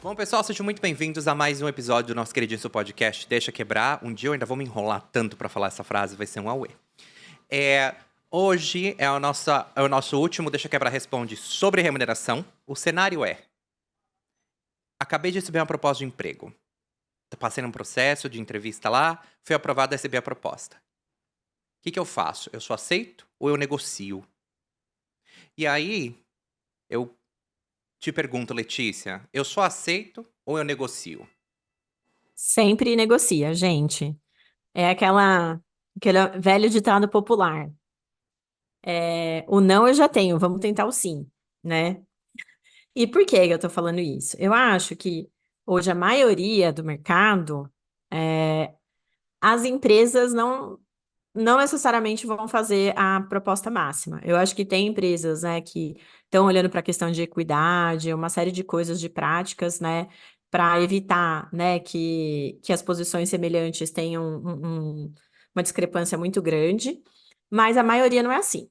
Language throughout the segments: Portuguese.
Bom, pessoal, sejam muito bem-vindos a mais um episódio do nosso queridíssimo podcast Deixa Quebrar. Um dia eu ainda vou me enrolar tanto pra falar essa frase, vai ser um auê. Hoje é o nosso último Deixa Quebrar Responde sobre remuneração. O cenário é: acabei de receber uma proposta de emprego. Passei num processo de entrevista lá, fui aprovado a receber a proposta. O que eu faço? Eu só aceito ou eu negocio? E aí, eu te pergunto, Letícia, eu só aceito ou eu negocio? Sempre negocia, gente. É aquele velho ditado popular. O não eu já tenho, vamos tentar o sim, né? E por que eu tô falando isso? Eu acho que hoje a maioria do mercado, as empresas não necessariamente vão fazer a proposta máxima. Eu acho que tem empresas, né, que estão olhando para a questão de equidade, uma série de coisas, de práticas, né, para evitar, né, que as posições semelhantes tenham uma discrepância muito grande, mas a maioria não é assim.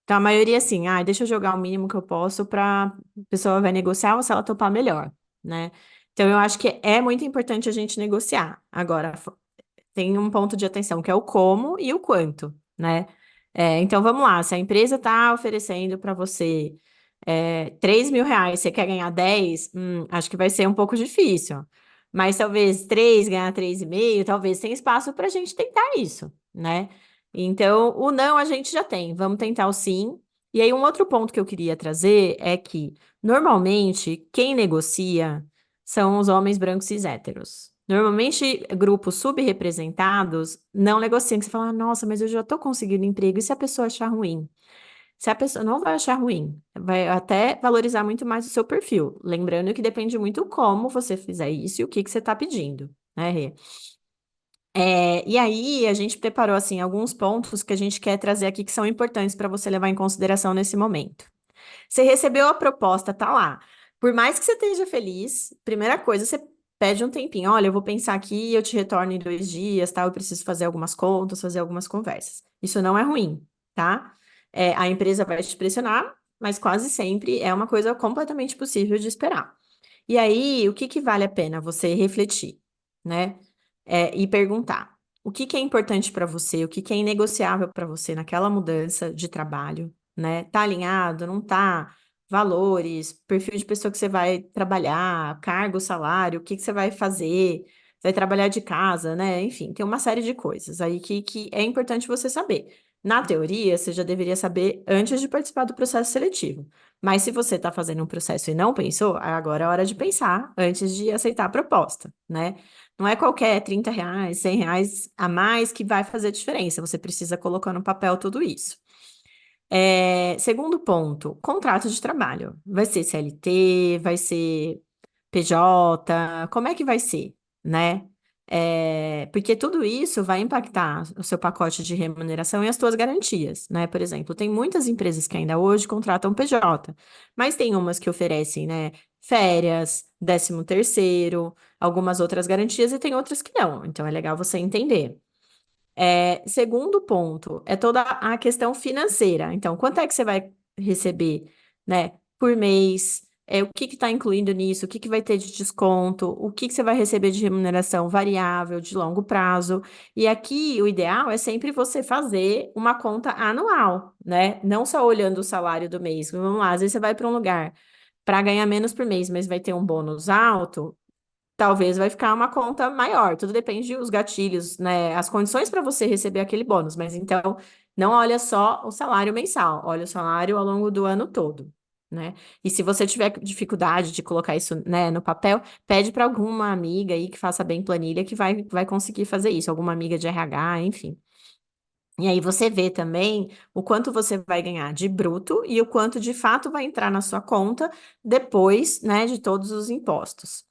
Então, a maioria é assim, deixa eu jogar o mínimo que eu posso para a pessoa vai negociar ou se ela topar melhor, né? Então, eu acho que é muito importante a gente negociar. Agora, tem um ponto de atenção, que é o como e o quanto, né? Então vamos lá, se a empresa está oferecendo para você R$ 3.000, você quer ganhar 10, acho que vai ser um pouco difícil. Mas talvez 3, ganhar 3,5, talvez tenha espaço para a gente tentar isso, né? Então, o não a gente já tem, vamos tentar o sim. E aí, um outro ponto que eu queria trazer é que, normalmente, quem negocia são os homens brancos cis héteros. Normalmente, grupos subrepresentados não negociam, que você fala, nossa, mas eu já estou conseguindo emprego, e se a pessoa achar ruim? Se a pessoa não vai achar ruim, vai até valorizar muito mais o seu perfil. Lembrando que depende muito como você fizer isso e o que que você está pedindo, né, Rê? E aí, a gente preparou, assim, alguns pontos que a gente quer trazer aqui que são importantes para você levar em consideração nesse momento. Você recebeu a proposta, tá lá. Por mais que você esteja feliz, primeira coisa, você pede um tempinho. Olha, eu vou pensar aqui, eu te retorno em 2 dias, tá? Eu preciso fazer algumas contas, fazer algumas conversas. Isso não é ruim, tá? A empresa vai te pressionar, mas quase sempre é uma coisa completamente possível de esperar. E aí, o que que vale a pena você refletir, né? E perguntar. O que que é importante para você? O que que é inegociável para você naquela mudança de trabalho, né? Tá alinhado? Não tá? Valores, perfil de pessoa que você vai trabalhar, cargo, salário, o que que você vai fazer? Vai trabalhar de casa, né? Enfim, tem uma série de coisas aí que é importante você saber. Na teoria, você já deveria saber antes de participar do processo seletivo. Mas se você está fazendo um processo e não pensou, agora é hora de pensar antes de aceitar a proposta, né? Não é qualquer R$ 30, R$ 100 a mais que vai fazer diferença. Você precisa colocar no papel tudo isso. Segundo ponto, contrato de trabalho. Vai ser CLT, vai ser PJ, como é que vai ser, né? Porque tudo isso vai impactar o seu pacote de remuneração e as suas garantias, né? Por exemplo, tem muitas empresas que ainda hoje contratam PJ, mas tem umas que oferecem, né, férias, 13º, algumas outras garantias e tem outras que não. Então é legal você entender. Segundo ponto, é toda a questão financeira. Então, quanto é que você vai receber, né, por mês? O que está incluindo nisso? O que que vai ter de desconto? O que que você vai receber de remuneração variável, de longo prazo? E aqui, o ideal é sempre você fazer uma conta anual, né? Não só olhando o salário do mês. Vamos lá, às vezes você vai para um lugar para ganhar menos por mês, mas vai ter um bônus alto. Talvez vai ficar uma conta maior, tudo depende dos gatilhos, né? As condições para você receber aquele bônus, mas então não olha só o salário mensal, olha o salário ao longo do ano todo, né? E se você tiver dificuldade de colocar isso, né, no papel, pede para alguma amiga aí que faça bem planilha que vai conseguir fazer isso, alguma amiga de RH, enfim. E aí você vê também o quanto você vai ganhar de bruto e o quanto de fato vai entrar na sua conta depois, né, de todos os impostos.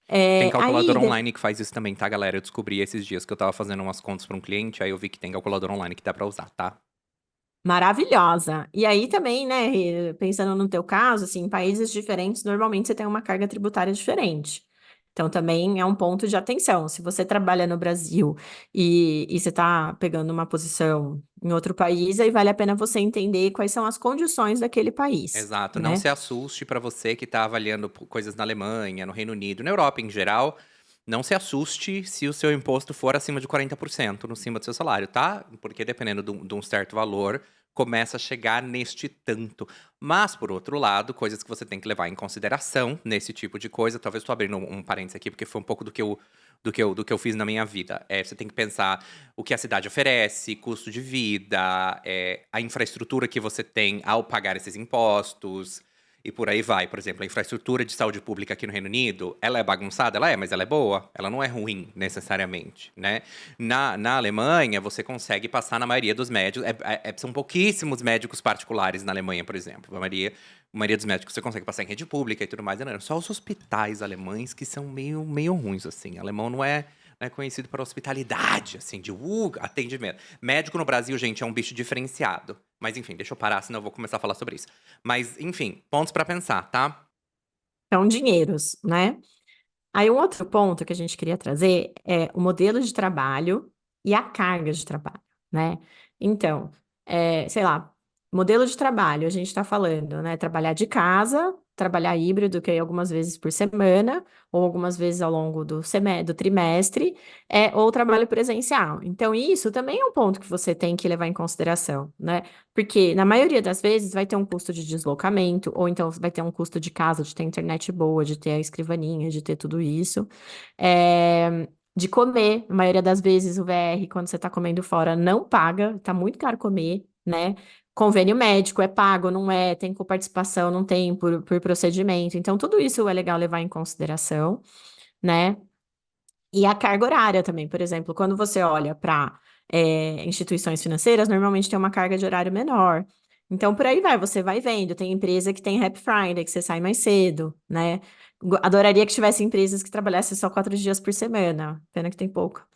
Tem Aí, calculadora online que faz isso também, tá, galera? Eu descobri esses dias que eu tava fazendo umas contas pra um cliente, aí eu vi que tem calculadora online que dá pra usar, tá? maravilhosa. E aí também, né, pensando no teu caso, assim, em países diferentes, normalmente você tem uma carga tributária diferente. Então, também é um ponto de atenção. Se você trabalha no Brasil e você está pegando uma posição em outro país, aí vale a pena você entender quais são as condições daquele país, Exato, não né? se assuste para você que está avaliando coisas na Alemanha, no Reino Unido, na Europa em geral. Não se assuste se o seu imposto for acima de 40% no cima do seu salário, tá? Porque dependendo de um certo valor, começa a chegar neste tanto. Mas, por outro lado, coisas que você tem que levar em consideração nesse tipo de coisa, talvez estou abrindo um parênteses aqui, porque foi um pouco do que eu fiz na minha vida. Você tem que pensar o que a cidade oferece, custo de vida, a infraestrutura que você tem ao pagar esses impostos. E por aí vai. Por exemplo, a infraestrutura de saúde pública aqui no Reino Unido, ela é bagunçada? Ela é, mas ela é boa. Ela não é ruim, necessariamente, né? Na Alemanha, você consegue passar na maioria dos médicos. São pouquíssimos médicos particulares na Alemanha, por exemplo. A maioria dos médicos você consegue passar em rede pública e tudo mais. Não, só os hospitais alemães que são meio ruins, assim. Alemão não é conhecido por hospitalidade, assim, de atendimento. Médico no Brasil, gente, é um bicho diferenciado. Mas enfim, deixa eu parar, senão eu vou começar a falar sobre isso. Mas, enfim, pontos pra pensar, tá? São dinheiros, né? Aí, um outro ponto que a gente queria trazer é o modelo de trabalho e a carga de trabalho, né? Então, sei lá, modelo de trabalho, a gente está falando, né? Trabalhar de casa, trabalhar híbrido, que é algumas vezes por semana, ou algumas vezes ao longo do trimestre, ou trabalho presencial. Então, isso também é um ponto que você tem que levar em consideração, né? Porque, na maioria das vezes, vai ter um custo de deslocamento, ou então vai ter um custo de casa, de ter internet boa, de ter a escrivaninha, de ter tudo isso. De comer, na maioria das vezes, o VR, quando você está comendo fora, não paga, tá muito caro comer, né? Convênio médico é pago, não é, tem coparticipação, não tem por procedimento. Então, tudo isso é legal levar em consideração, né? E a carga horária também, por exemplo, quando você olha para instituições financeiras, normalmente tem uma carga de horário menor. Então, por aí vai, você vai vendo. Tem empresa que tem Happy Friday, que você sai mais cedo, né? Adoraria que tivesse empresas que trabalhassem só 4 dias por semana. Pena que tem pouco.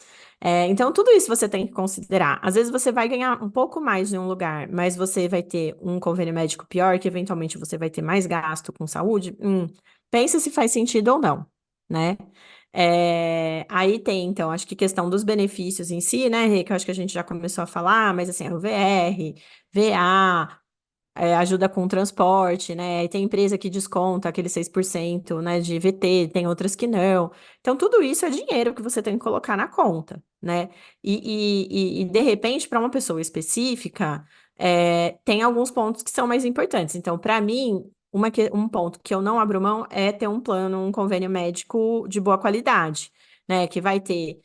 Então, tudo isso você tem que considerar. Às vezes você vai ganhar um pouco mais em um lugar, mas você vai ter um convênio médico pior, que eventualmente você vai ter mais gasto com saúde. Pensa se faz sentido ou não, né? Aí tem, então, acho que questão dos benefícios em si, né, Rê, que eu acho que a gente já começou a falar, mas assim, é o VR, VA, ajuda com o transporte, né? E tem empresa que desconta aquele 6%, né, de VT, tem outras que não. Então, tudo isso é dinheiro que você tem que colocar na conta, né? E de repente, para uma pessoa específica, tem alguns pontos que são mais importantes. Então, para mim, um ponto que eu não abro mão é ter um plano, um convênio médico de boa qualidade, né? Que vai ter.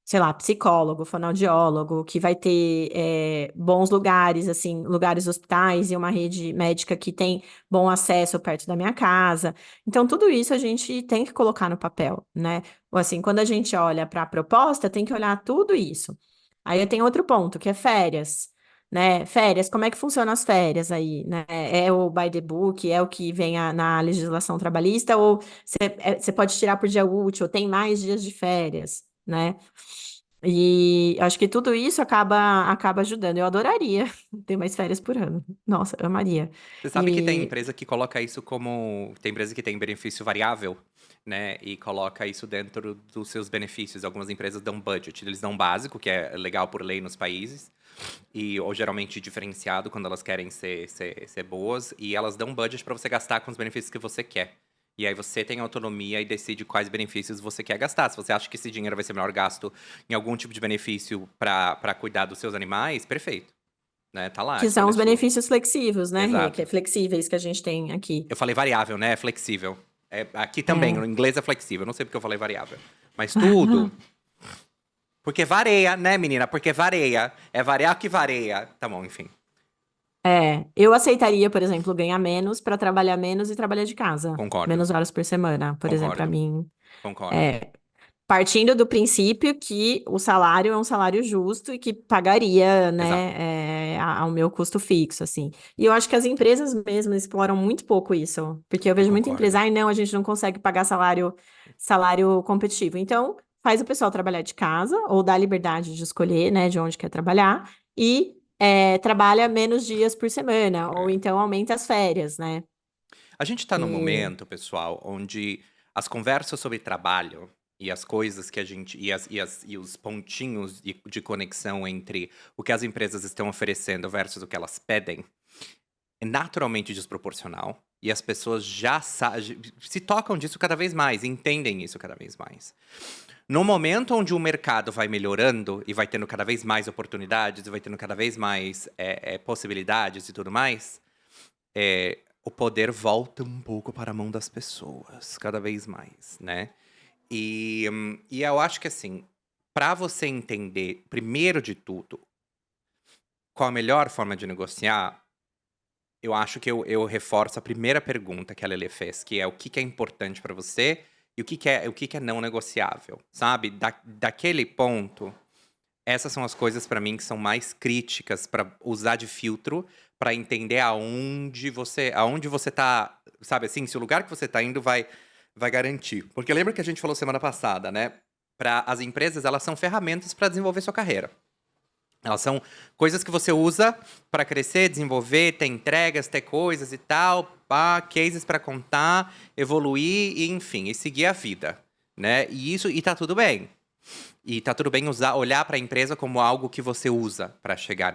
Sei lá, psicólogo, fonoaudiólogo, que vai ter bons lugares, assim, lugares hospitais e uma rede médica que tem bom acesso perto da minha casa. Então, tudo isso a gente tem que colocar no papel, né? Ou assim, quando a gente olha para a proposta, tem que olhar tudo isso. Aí eu tenho outro ponto, que é férias. Né? Férias, como é que funcionam as férias aí, né? É o by the book, é o que vem na legislação trabalhista, ou você pode tirar por dia útil, tem mais dias de férias, né? E acho que tudo isso acaba ajudando. Eu adoraria ter mais férias por ano. Nossa, eu amaria. Você sabe que tem E empresa que coloca isso como. Tem empresa que tem benefício variável, né? E coloca isso dentro dos seus benefícios. Algumas empresas dão budget. Eles dão básico, que é legal por lei nos países. Ou geralmente diferenciado quando elas querem ser boas. E elas dão budget para você gastar com os benefícios que você quer. E aí você tem autonomia e decide quais benefícios você quer gastar. Se você acha que esse dinheiro vai ser melhor gasto em algum tipo de benefício para cuidar dos seus animais, perfeito. Né? Tá lá, a que são escolha é os sua. benefícios flexíveis, né, Rê? Que é Exato. flexíveis que a gente tem aqui. Eu falei variável, né? É flexível. Aqui também, É. no inglês é flexível. Não sei porque eu falei variável. Mas tudo. Porque varia, né, menina? Porque varia. É variar que varia. Tá bom, enfim. Eu aceitaria, por exemplo, ganhar menos para trabalhar menos e trabalhar de casa. Concordo. Menos horas por semana, por exemplo, para Concordo. mim. Concordo. É, partindo do princípio que o salário é um salário justo e que pagaria, Exato. né, ao meu custo fixo, assim. E eu acho que as empresas mesmo exploram muito pouco isso, porque eu Eu vejo muita concordo. empresa, ai, não, a gente não consegue pagar salário competitivo. Então, faz o pessoal trabalhar de casa ou dá liberdade de escolher, né, de onde quer trabalhar e trabalha menos dias por semana, ou É. então aumenta as férias, né? A gente tá num E momento, pessoal, onde as conversas sobre trabalho e as coisas que a gente e os pontinhos de conexão entre o que as empresas estão oferecendo versus o que elas pedem é naturalmente desproporcional. E as pessoas se tocam disso cada vez mais, entendem isso cada vez mais. No momento onde o mercado vai melhorando e vai tendo cada vez mais oportunidades, e vai tendo cada vez mais possibilidades e tudo mais, o poder volta um pouco para a mão das pessoas, cada vez mais, né? E eu acho que assim, para você entender, primeiro de tudo, qual a melhor forma de negociar, eu acho que eu reforço a primeira pergunta que a Lelê fez, que é o que é importante para você e o que é não negociável, sabe? Daquele ponto, essas são as coisas para mim que são mais críticas para usar de filtro para entender aonde você tá, sabe assim, se o lugar que você tá indo vai garantir. Porque lembra que a gente falou semana passada, né? Para as empresas, elas são ferramentas para desenvolver sua carreira. Elas são coisas que você usa para crescer, desenvolver, ter entregas, ter coisas e tal, pá, cases para contar, evoluir e enfim, e seguir a vida, né? E tá tudo bem. E tá tudo bem olhar para a empresa como algo que você usa para chegar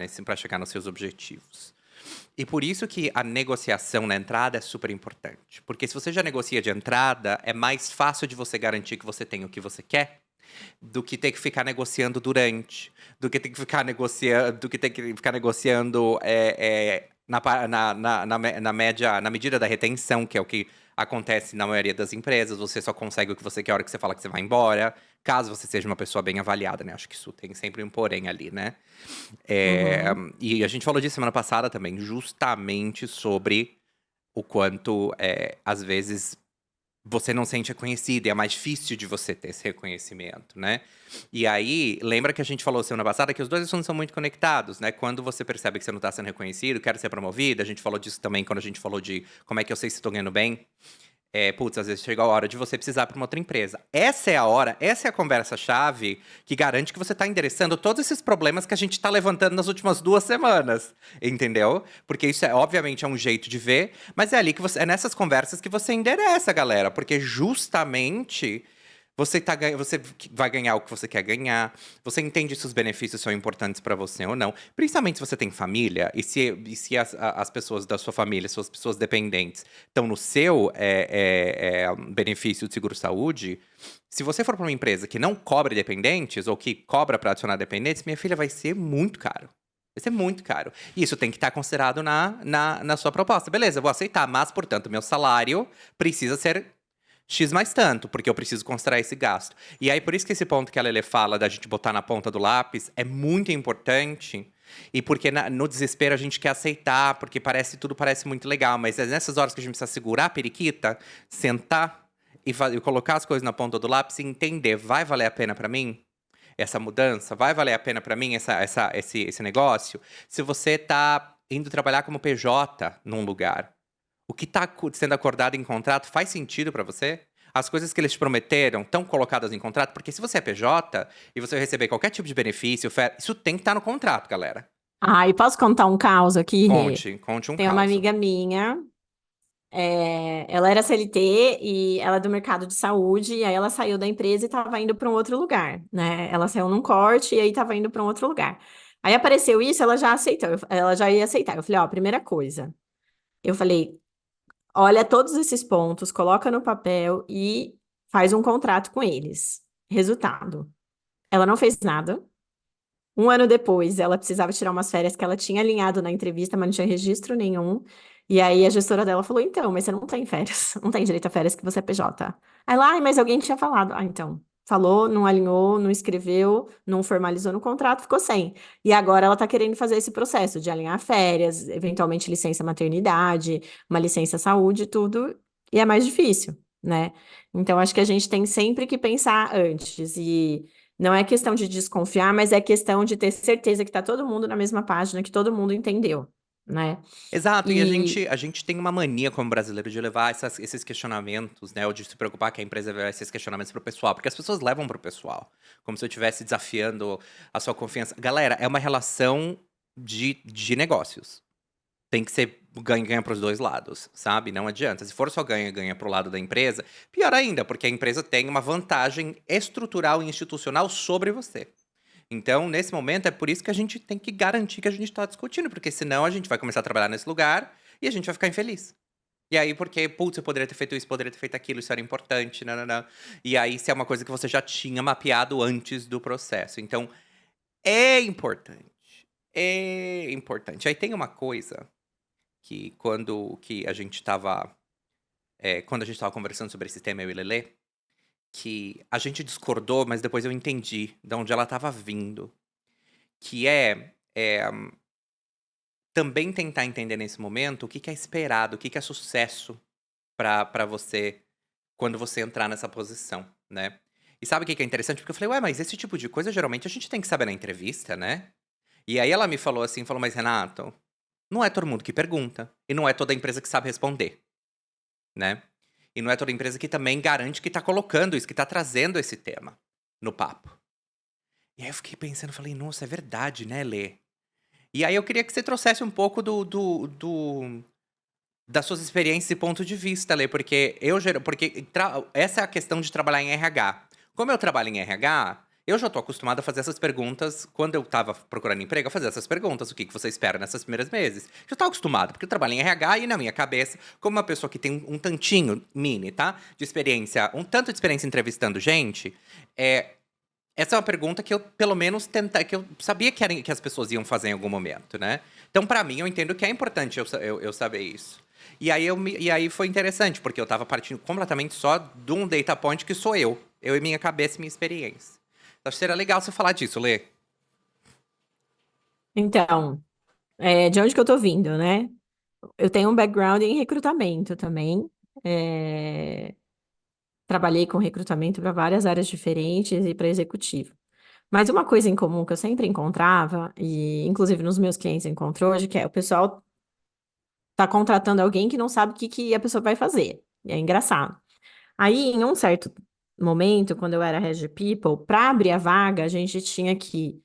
nos seus objetivos. E por isso que a negociação na entrada é super importante. Porque se você já negocia de entrada, é mais fácil de você garantir que você tem o que você quer do que ter que ficar negociando durante, do que ter que ficar negociando na medida da retenção, que é o que acontece na maioria das empresas. Você só consegue o que você quer a hora que você fala que você vai embora, caso você seja uma pessoa bem avaliada, né? Acho que isso tem sempre um porém ali, né? Uhum. E a gente falou disso semana passada também, justamente sobre o quanto, às vezes, você não sente reconhecido, e é mais difícil de você ter esse reconhecimento, né? E aí, lembra que a gente falou semana passada que os dois assuntos são muito conectados, né? Quando você percebe que você não está sendo reconhecido, quer ser promovido, a gente falou disso também quando a gente falou de como é que eu sei se estou ganhando bem. Putz, às vezes chega a hora de você precisar para uma outra empresa. Essa é a hora, essa é a conversa-chave que garante que você está endereçando todos esses problemas que a gente está levantando nas últimas 2 semanas, entendeu? Porque isso obviamente, é um jeito de ver, mas é ali que é nessas conversas que você endereça, galera, porque justamente você vai ganhar o que você quer ganhar, você entende se os benefícios são importantes para você ou não, principalmente se você tem família e se as pessoas da sua família, suas pessoas dependentes, estão no seu benefício de seguro-saúde. Se você for para uma empresa que não cobra dependentes ou que cobra para adicionar dependentes, minha filha, vai ser muito caro. Vai ser muito caro. E isso tem que estar considerado na sua proposta. Beleza, eu vou aceitar, mas, portanto, meu salário precisa ser X mais tanto, porque eu preciso considerar esse gasto. E aí, por isso que esse ponto que a Lelê fala da gente botar na ponta do lápis é muito importante. E porque no desespero a gente quer aceitar, porque tudo parece muito legal, mas é nessas horas que a gente precisa segurar a periquita, sentar e colocar as coisas na ponta do lápis e entender, vai valer a pena pra mim essa mudança? Vai valer a pena pra mim esse negócio? Se você tá indo trabalhar como PJ num lugar, o que está sendo acordado em contrato faz sentido para você? As coisas que eles te prometeram estão colocadas em contrato? Porque se você é PJ e você vai receber qualquer tipo de benefício, isso tem que estar no contrato, galera. Ah, e posso contar um caos aqui, Rê? Conte um Tem uma caso. amiga minha, ela era CLT e ela é do mercado de saúde, e aí ela saiu da empresa e estava indo para um outro lugar, né? Ela saiu num corte e aí estava indo para um outro lugar. Aí apareceu isso, ela já aceitou, ela já ia aceitar. Eu falei, ó, primeira coisa, eu falei, olha todos esses pontos, coloca no papel e faz um contrato com eles. Resultado, ela não fez nada. Um ano depois, ela precisava tirar umas férias que ela tinha alinhado na entrevista, mas não tinha registro nenhum. E aí a gestora dela falou: então, mas você não tem férias, não tem direito a férias que você é PJ. Aí lá, "Ai, mas alguém tinha falado. Ah, então. Falou, não alinhou, não escreveu, não formalizou no contrato, ficou sem. E agora ela tá querendo fazer esse processo de alinhar férias, eventualmente licença maternidade, uma licença saúde, tudo, e é mais difícil, né? Então acho que a gente tem sempre que pensar antes. E não é questão de desconfiar, mas é questão de ter certeza que tá todo mundo na mesma página, que todo mundo entendeu, né? Exato, e a E gente, a gente tem uma mania como brasileiro de levar esses questionamentos, né? Ou de se preocupar que a empresa vai esses questionamentos pro pessoal, porque as pessoas levam pro pessoal, como se eu estivesse desafiando a sua confiança. Galera, é uma relação de negócios. Tem que ser ganha-ganha para os dois lados, sabe? Não adianta. Se for só ganha-ganha para o lado da empresa, pior ainda, porque a empresa tem uma vantagem estrutural e institucional sobre você. Então, nesse momento, é por isso que a gente tem que garantir que a gente está discutindo, porque senão a gente vai começar a trabalhar nesse lugar e a gente vai ficar infeliz. E aí, porque, putz, eu poderia ter feito isso, poderia ter feito aquilo, isso era importante, não, não, não. E aí, se é uma coisa que você já tinha mapeado antes do processo. Então, é importante. É importante. Aí tem uma coisa que quando a gente estava conversando sobre esse tema, eu e Lelê, que a gente discordou, mas depois eu entendi de onde ela estava vindo. Que também tentar entender nesse momento o que é esperado, o que é sucesso pra você quando você entrar nessa posição, né? E sabe o que é interessante? Porque eu falei, ué, mas esse tipo de coisa geralmente a gente tem que saber na entrevista, né? E aí ela me falou assim, falou, mas Renato, não é todo mundo que pergunta. E não é toda empresa que sabe responder, né? E não é toda empresa que também garante que tá colocando isso, que tá trazendo esse tema no papo. E aí eu fiquei pensando, falei, nossa, é verdade, né, Lê? E aí eu queria que você trouxesse um pouco das suas experiências e ponto de vista, Lê, porque essa é a questão de trabalhar em RH. Como eu trabalho em RH, eu já tô acostumado a fazer essas perguntas. Quando eu tava procurando emprego, a fazer essas perguntas. O que você espera nesses primeiros meses? Já tô acostumado, porque eu trabalho em RH e na minha cabeça, como uma pessoa que tem um tantinho mini, tá? De experiência, um tanto de experiência entrevistando gente, essa é uma pergunta que eu, pelo menos, que eu sabia que as pessoas iam fazer em algum momento, né? Então, pra mim, eu entendo que é importante eu saber isso. E aí foi interessante, porque eu tava partindo completamente só de um data point que sou eu. Eu e minha cabeça e minha experiência. Então, acho que seria legal você falar disso, Lê. Então, de onde que eu tô vindo, né? Eu tenho um background em recrutamento também. É, trabalhei com recrutamento para várias áreas diferentes e para executivo. Mas uma coisa em comum que eu sempre encontrava, e inclusive nos meus clientes encontro hoje, que é o pessoal tá contratando alguém que não sabe o que, que a pessoa vai fazer. E é engraçado. Aí, em um certo momento, quando eu era Head People, para abrir a vaga, a gente tinha que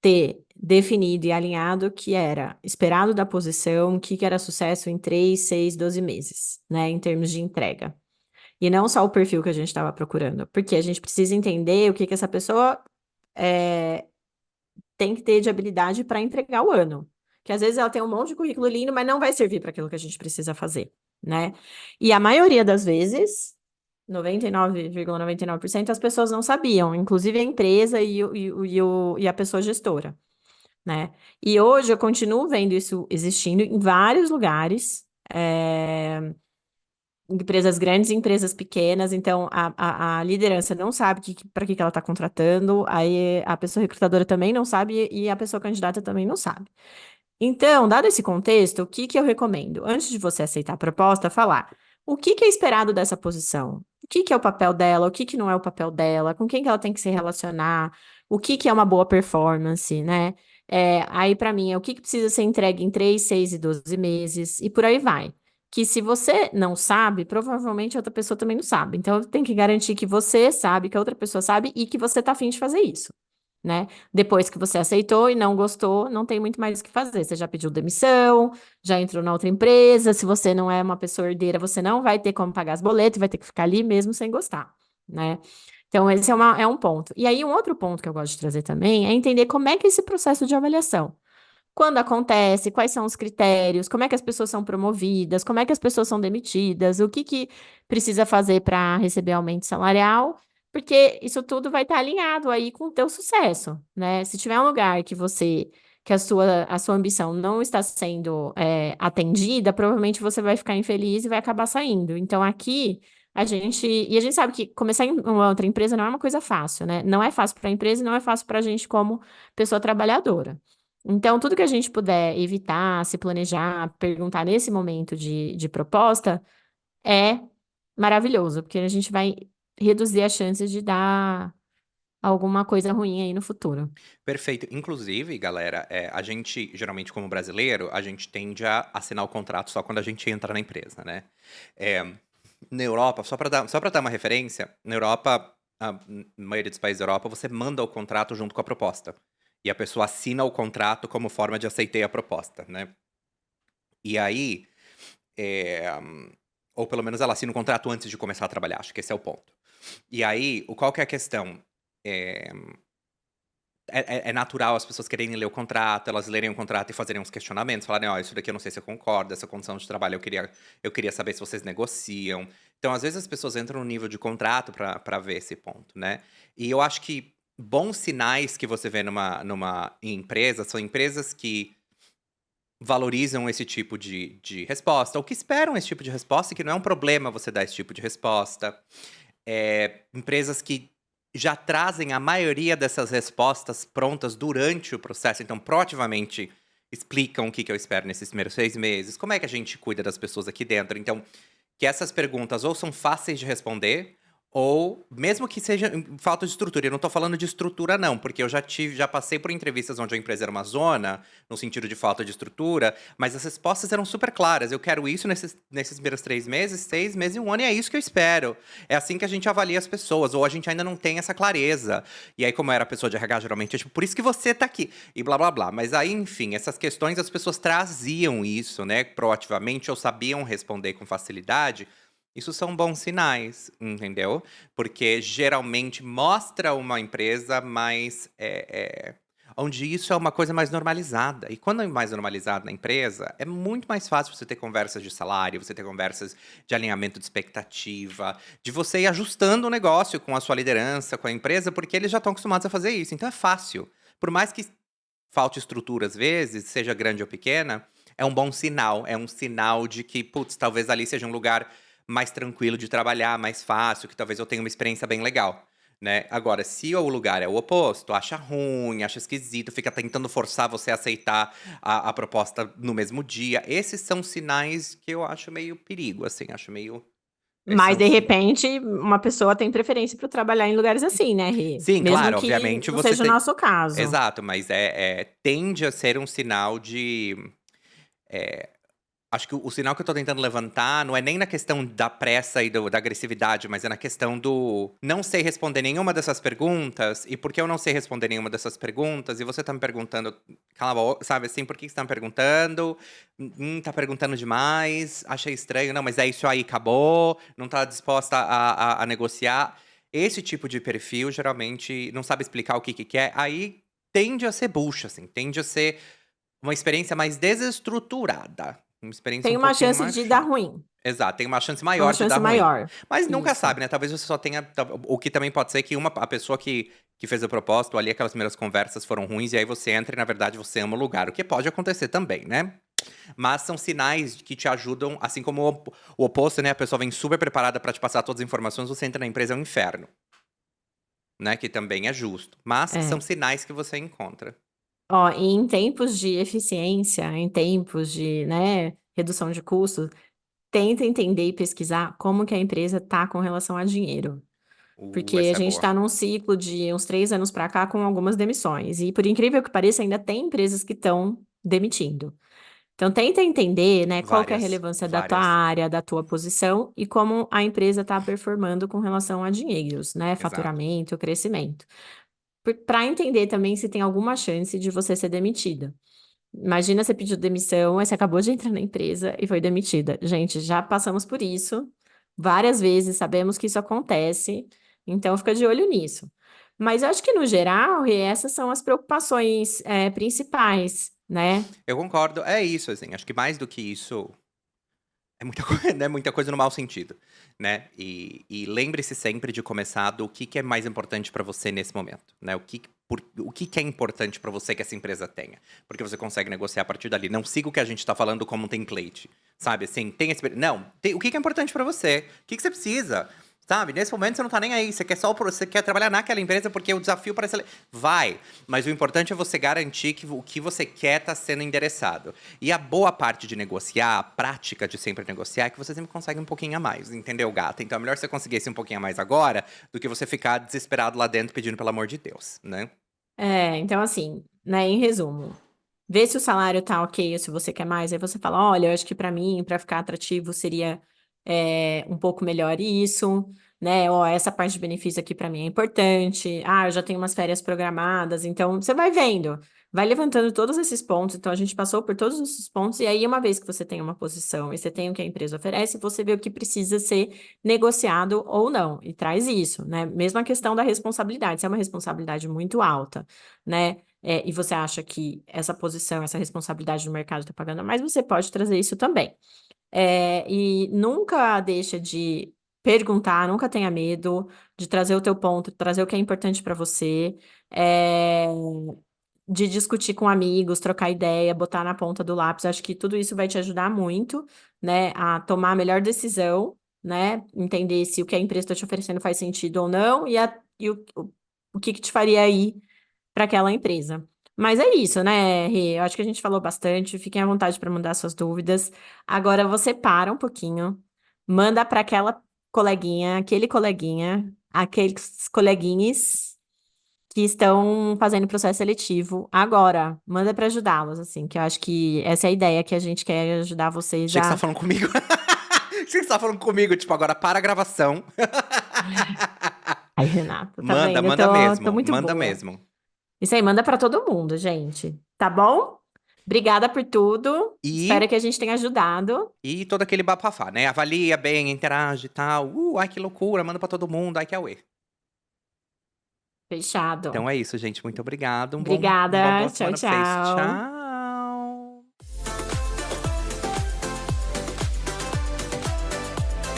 ter definido e alinhado o que era esperado da posição, o que, que era sucesso em 3, 6, 12 meses, né, em termos de entrega. E não só o perfil que a gente estava procurando, porque a gente precisa entender o que, que essa pessoa é, tem que ter de habilidade para entregar o ano. Que às vezes ela tem um monte de currículo lindo, mas não vai servir para aquilo que a gente precisa fazer, né? E a maioria das vezes, 99,99%, as pessoas não sabiam, inclusive a empresa e a pessoa gestora, né? E hoje eu continuo vendo isso existindo em vários lugares. Empresas grandes e empresas pequenas, então a liderança não sabe para que ela está contratando, aí a pessoa recrutadora também não sabe e a pessoa candidata também não sabe. Então, dado esse contexto, o que que eu recomendo? Antes de você aceitar a proposta, falar o que que é esperado dessa posição? O que que é o papel dela? O que que não é o papel dela? Com quem que ela tem que se relacionar? O que que é uma boa performance, né? Aí, para mim, é o que que precisa ser entregue em 3, 6 e 12 meses, e por aí vai. Que se você não sabe, provavelmente outra pessoa também não sabe. Então, tem que garantir que você sabe, que a outra pessoa sabe e que você está afim de fazer isso, né? Depois que você aceitou e não gostou, não tem muito mais o que fazer. Você já pediu demissão, já entrou na outra empresa. Se você não é uma pessoa herdeira, você não vai ter como pagar as boletas, vai ter que ficar ali mesmo sem gostar, né? Então, esse é um ponto. E aí, um outro ponto que eu gosto de trazer também é entender como é que é esse processo de avaliação. Quando acontece, quais são os critérios, como é que as pessoas são promovidas, como é que as pessoas são demitidas, o que que precisa fazer para receber aumento salarial, porque isso tudo vai estar alinhado aí com o teu sucesso, né? Se tiver um lugar que a sua ambição não está sendo atendida, provavelmente você vai ficar infeliz e vai acabar saindo. Então, aqui, e a gente sabe que começar em uma outra empresa não é uma coisa fácil, né? Não é fácil para a empresa e não é fácil para a gente como pessoa trabalhadora. Então, tudo que a gente puder evitar, se planejar, perguntar nesse momento de proposta é maravilhoso, porque a gente vai reduzir as chances de dar alguma coisa ruim aí no futuro. Perfeito. Inclusive, galera, a gente, geralmente como brasileiro, a gente tende a assinar o contrato só quando a gente entra na empresa, né? É, na Europa, só pra dar uma referência, na Europa, na maioria dos países da Europa, você manda o contrato junto com a proposta. E a pessoa assina o contrato como forma de aceitei a proposta, né? E aí, é, ou pelo menos ela assina o contrato antes de começar a trabalhar, acho que esse é o ponto. E aí, qual que é a questão? É, é natural as pessoas quererem ler o contrato, elas lerem o contrato e fazerem uns questionamentos, falarem, ó, isso daqui eu não sei se eu concordo, essa condição de trabalho eu queria saber se vocês negociam. Então, às vezes as pessoas entram no nível de contrato pra ver esse ponto, né? E eu acho que bons sinais que você vê numa empresa são empresas que valorizam esse tipo de resposta, ou que esperam esse tipo de resposta, e que não é um problema você dar esse tipo de resposta. Empresas que já trazem a maioria dessas respostas prontas durante o processo, então proativamente explicam o que eu espero nesses primeiros 6 meses, como é que a gente cuida das pessoas aqui dentro. Então, que essas perguntas ou são fáceis de responder, ou mesmo que seja falta de estrutura. Eu não tô falando de estrutura, não, porque eu já passei por entrevistas onde a empresa era uma zona, no sentido de falta de estrutura, mas as respostas eram super claras. Eu quero isso nesses primeiros 3 meses, 6 meses e um ano, e é isso que eu espero. É assim que a gente avalia as pessoas, ou a gente ainda não tem essa clareza. E aí, como eu era pessoa de RH, geralmente é tipo, por isso que você tá aqui, e blá blá blá. Mas aí, enfim, essas questões as pessoas traziam isso, né, proativamente, ou sabiam responder com facilidade. Isso são bons sinais, entendeu? Porque geralmente mostra uma empresa mais. Onde isso é uma coisa mais normalizada. E quando é mais normalizado na empresa, é muito mais fácil você ter conversas de salário, você ter conversas de alinhamento de expectativa, de você ir ajustando o negócio com a sua liderança, com a empresa, porque eles já estão acostumados a fazer isso. Então é fácil. Por mais que falte estrutura às vezes, seja grande ou pequena, é um bom sinal. É um sinal de que, putz, talvez ali seja um lugar mais tranquilo de trabalhar, mais fácil, que talvez eu tenha uma experiência bem legal, né? Agora, se o lugar é o oposto, acha ruim, acha esquisito, fica tentando forçar você a aceitar a proposta no mesmo dia, esses são sinais que eu acho meio perigo, assim, acho meio. Mas, São. de repente, uma pessoa tem preferência para trabalhar em lugares assim, né, Rê? Sim, Mesmo claro, que obviamente não você seja o tem. nosso caso. Exato, mas tende a ser um sinal de. Acho que o sinal que eu tô tentando levantar não é nem na questão da pressa e da agressividade, mas é na questão do não sei responder nenhuma dessas perguntas, e por que eu não sei responder nenhuma dessas perguntas, e você tá me perguntando, cala a boca, sabe assim, por que você tá me perguntando? Tá perguntando demais, achei estranho, não, mas é isso aí, acabou, não tá disposta a negociar. Esse tipo de perfil, geralmente, não sabe explicar o que quer, aí tende a ser bucha, assim, tende a ser uma experiência mais desestruturada, uma experiência Tem um uma pouquinho chance mais de dar chata. ruim, Exato, tem uma chance uma maior de dar chance ruim. maior. Mas nunca Isso. sabe, né, talvez você só tenha o que também pode ser que a pessoa que fez a proposta, ou ali aquelas primeiras conversas foram ruins, e aí você entra e na verdade você ama o lugar, o que pode acontecer também, né. Mas são sinais que te ajudam, assim como o oposto, né, a pessoa vem super preparada pra te passar todas as informações, você entra na empresa, é um inferno, né, que também é justo. Mas são É. sinais que você encontra. Ó, e em tempos de eficiência, em tempos de, né, redução de custos, tenta entender e pesquisar como que a empresa tá com relação a dinheiro. Porque a Essa é gente boa. está num ciclo de uns 3 anos para cá com algumas demissões. E por incrível que pareça, ainda tem empresas que estão demitindo. Então tenta entender, né, qual que é a Várias, relevância da tua várias. área, da tua posição e como a empresa está performando com relação a dinheiros, né, Exato. faturamento, crescimento. Para entender também se tem alguma chance de você ser demitida. Imagina você pediu demissão, aí você acabou de entrar na empresa e foi demitida. Gente, já passamos por isso várias vezes, sabemos que isso acontece, então fica de olho nisso. Mas eu acho que no geral, Rê, essas são as preocupações, principais, né? Eu concordo. É isso, assim, acho que mais do que isso, é muita coisa, né, muita coisa no mau sentido, né. E lembre-se sempre de começar do que é mais importante pra você nesse momento, né, o que que é importante pra você que essa empresa tenha, porque você consegue negociar a partir dali. Não siga o que a gente tá falando como um template, sabe, assim, tem esse não, o que que é importante pra você, o que que você precisa, sabe. Nesse momento você não tá nem aí, você quer você quer trabalhar naquela empresa porque o desafio parece vai, mas o importante é você garantir que o que você quer tá sendo endereçado. E a boa parte de negociar, a prática de sempre negociar, é que você sempre consegue um pouquinho a mais, entendeu, gata? Então é melhor você conseguir esse um pouquinho a mais agora, do que você ficar desesperado lá dentro pedindo pelo amor de Deus, né? Então assim, né, em resumo, vê se o salário tá ok ou se você quer mais, aí você fala, olha, eu acho que para mim, para ficar atrativo, seria um pouco melhor isso, né? Ó, essa parte de benefício aqui para mim é importante. Ah, eu já tenho umas férias programadas, então você vai vendo, vai levantando todos esses pontos. Então a gente passou por todos esses pontos, e aí, uma vez que você tem uma posição e você tem o que a empresa oferece, você vê o que precisa ser negociado ou não, e traz isso, né? Mesma questão da responsabilidade, se é uma responsabilidade muito alta, né? E você acha que essa posição, essa responsabilidade no mercado está pagando mais, você pode trazer isso também. E nunca deixa de perguntar, nunca tenha medo de trazer o teu ponto, trazer o que é importante para você, é, de discutir com amigos, trocar ideia, botar na ponta do lápis. Acho que tudo isso vai te ajudar muito, né, a tomar a melhor decisão, né, entender se o que a empresa está te oferecendo faz sentido ou não e o que te faria ir para aquela empresa. Mas é isso, né, Rê? Eu acho que a gente falou bastante. Fiquem à vontade para mandar suas dúvidas. Agora você para um pouquinho, manda para aquela coleguinha, aquele coleguinha, aqueles coleguinhas que estão fazendo processo seletivo agora. Manda para ajudá-los, assim, que eu acho que essa é a ideia, que a gente quer ajudar vocês Achei que você tá a. falando comigo. Achei que você tá falando comigo, tipo, agora para a gravação. Ai, Renata, tá Manda, vendo? Eu manda tô mesmo, muito manda boa. mesmo. Isso aí, manda para todo mundo, gente. Tá bom? Obrigada por tudo. Espero E, que a gente tenha ajudado. e todo aquele bafafá, né? Avalia bem, interage e tal. Ai, que loucura, manda pra todo mundo, ai, que auê. Fechado. Então é isso, gente. Muito obrigado. Uma Obrigada. boa Tchau, semana pra vocês. tchau. Tchau.